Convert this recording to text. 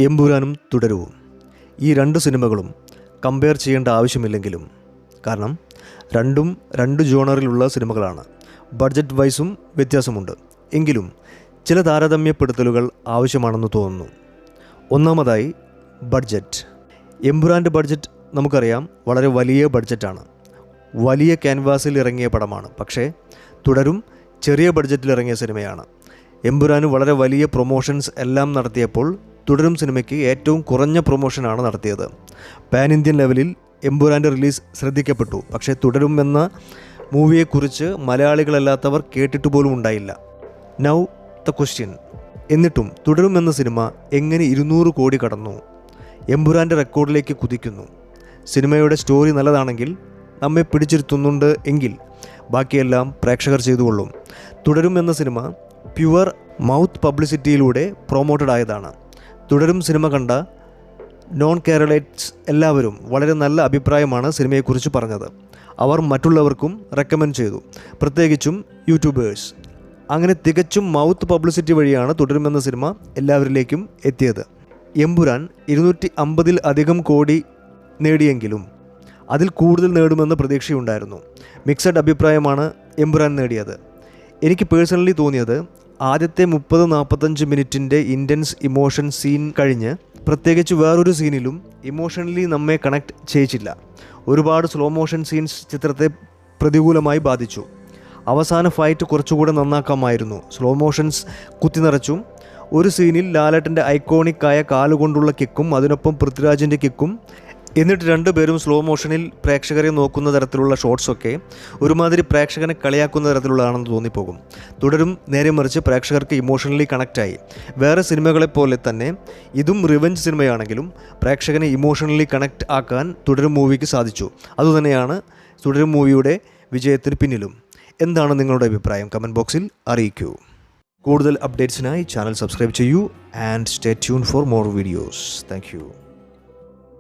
എമ്പുരാനും തുടരുവും ഈ രണ്ട് സിനിമകളും കമ്പയർ ചെയ്യേണ്ട ആവശ്യമില്ലെങ്കിലും കാരണം രണ്ടും രണ്ട് ജോണറിലുള്ള സിനിമകളാണ്. ബഡ്ജറ്റ് വൈസും വ്യത്യാസമുണ്ട്. എങ്കിലും ചില താരതമ്യപ്പെടുത്തലുകൾ ആവശ്യമാണെന്ന് തോന്നുന്നു. ഒന്നാമതായി ബഡ്ജറ്റ്. എമ്പുരാൻ്റെ ബഡ്ജറ്റ് നമുക്കറിയാം, വളരെ വലിയ ബഡ്ജറ്റാണ്. വലിയ ക്യാൻവാസിൽ ഇറങ്ങിയ പടമാണ്. പക്ഷേ തുടരും ചെറിയ ബഡ്ജറ്റിൽ ഇറങ്ങിയ സിനിമയാണ്. എമ്പുരാന് വളരെ വലിയ പ്രൊമോഷൻസ് എല്ലാം നടത്തിയപ്പോൾ തുടരും സിനിമയ്ക്ക് ഏറ്റവും കുറഞ്ഞ പ്രൊമോഷനാണ് നടത്തിയത്. പാൻ ഇന്ത്യൻ ലെവലിൽ എമ്പുരാൻ്റെ റിലീസ് ശ്രദ്ധിക്കപ്പെട്ടു. പക്ഷേ തുടരും എന്ന മൂവിയെക്കുറിച്ച് മലയാളികളല്ലാത്തവർ കേട്ടിട്ട് പോലും ഉണ്ടായില്ല. നൗ ദ ക്വസ്റ്റ്യൻ, എന്നിട്ടും തുടരും എന്ന സിനിമ എങ്ങനെ 200 കോടി കടന്നു? എമ്പുരാൻ്റെ റെക്കോർഡിലേക്ക് കുതിക്കുന്നു. സിനിമയുടെ സ്റ്റോറി നല്ലതാണെങ്കിൽ, നമ്മെ പിടിച്ചിരുത്തുന്നുണ്ട് എങ്കിൽ ബാക്കിയെല്ലാം പ്രേക്ഷകർ ചെയ്തുകൊള്ളും. തുടരും എന്ന സിനിമ പ്യുവർ മൗത്ത് പബ്ലിസിറ്റിയിലൂടെ പ്രൊമോട്ടഡ് ആയതാണ്. തുടരും സിനിമ കണ്ട നോൺ കേരളൈറ്റ്സ് എല്ലാവരും വളരെ നല്ല അഭിപ്രായമാണ് സിനിമയെക്കുറിച്ച് പറഞ്ഞത്. അവർ മറ്റുള്ളവർക്കും റെക്കമെൻഡ് ചെയ്തു, പ്രത്യേകിച്ചും യൂട്യൂബേഴ്സ്. അങ്ങനെ തികച്ചും മൗത്ത് പബ്ലിസിറ്റി വഴിയാണ് തുടരുമെന്ന സിനിമ എല്ലാവരിലേക്കും എത്തിയത്. എമ്പുരാൻ 250 അധികം കോടി നേടിയെങ്കിലും അതിൽ കൂടുതൽ നേടുമെന്ന് പ്രതീക്ഷയുണ്ടായിരുന്നു. മിക്സഡ് അഭിപ്രായമാണ് എമ്പുരാൻ നേടിയത്. എനിക്ക് പേഴ്സണലി തോന്നിയത്, ആദ്യത്തെ 30-45 മിനിറ്റിൻ്റെ ഇൻറ്റൻസ് ഇമോഷൻ സീൻ കഴിഞ്ഞ് പ്രത്യേകിച്ച് വേറൊരു സീനിലും ഇമോഷണലി നമ്മെ കണക്ട് ചെയ്യിച്ചില്ല. ഒരുപാട് സ്ലോ മോഷൻ സീൻസ് ചിത്രത്തെ പ്രതികൂലമായി ബാധിച്ചു. അവസാന ഫൈറ്റ് കുറച്ചുകൂടെ നന്നാക്കാമായിരുന്നു. സ്ലോ മോഷൻസ് കുത്തിനിറച്ചും ഒരു സീനിൽ ലാലേട്ടൻ്റെ ഐക്കോണിക്കായ കാലുകൊണ്ടുള്ള കിക്കും അതിനൊപ്പം പൃഥ്വിരാജിൻ്റെ കിക്കും, എന്നിട്ട് രണ്ടുപേരും സ്ലോ മോഷനിൽ പ്രേക്ഷകരെ നോക്കുന്ന തരത്തിലുള്ള ഷോട്ട്സൊക്കെ ഒരുമാതിരി പ്രേക്ഷകനെ കളിയാക്കുന്ന തരത്തിലുള്ളതാണെന്ന് തോന്നിപ്പോകും. തുടരും നേരെ മറിച്ച് പ്രേക്ഷകർക്ക് ഇമോഷണലി കണക്റ്റായി. വേറെ സിനിമകളെപ്പോലെ തന്നെ ഇതും റിവെഞ്ച് സിനിമയാണെങ്കിലും പ്രേക്ഷകനെ ഇമോഷണലി കണക്റ്റ് ആക്കാൻ തുടരും മൂവിക്ക് സാധിച്ചു. അതുതന്നെയാണ് തുടരും മൂവിയുടെ വിജയത്തിന് പിന്നിലും. എന്താണ് നിങ്ങളുടെ അഭിപ്രായം? കമൻറ്റ് ബോക്സിൽ അറിയിക്കൂ. കൂടുതൽ അപ്ഡേറ്റ്സിനായി ചാനൽ സബ്സ്ക്രൈബ് ചെയ്യൂ and stay tune for more videos. Thank you.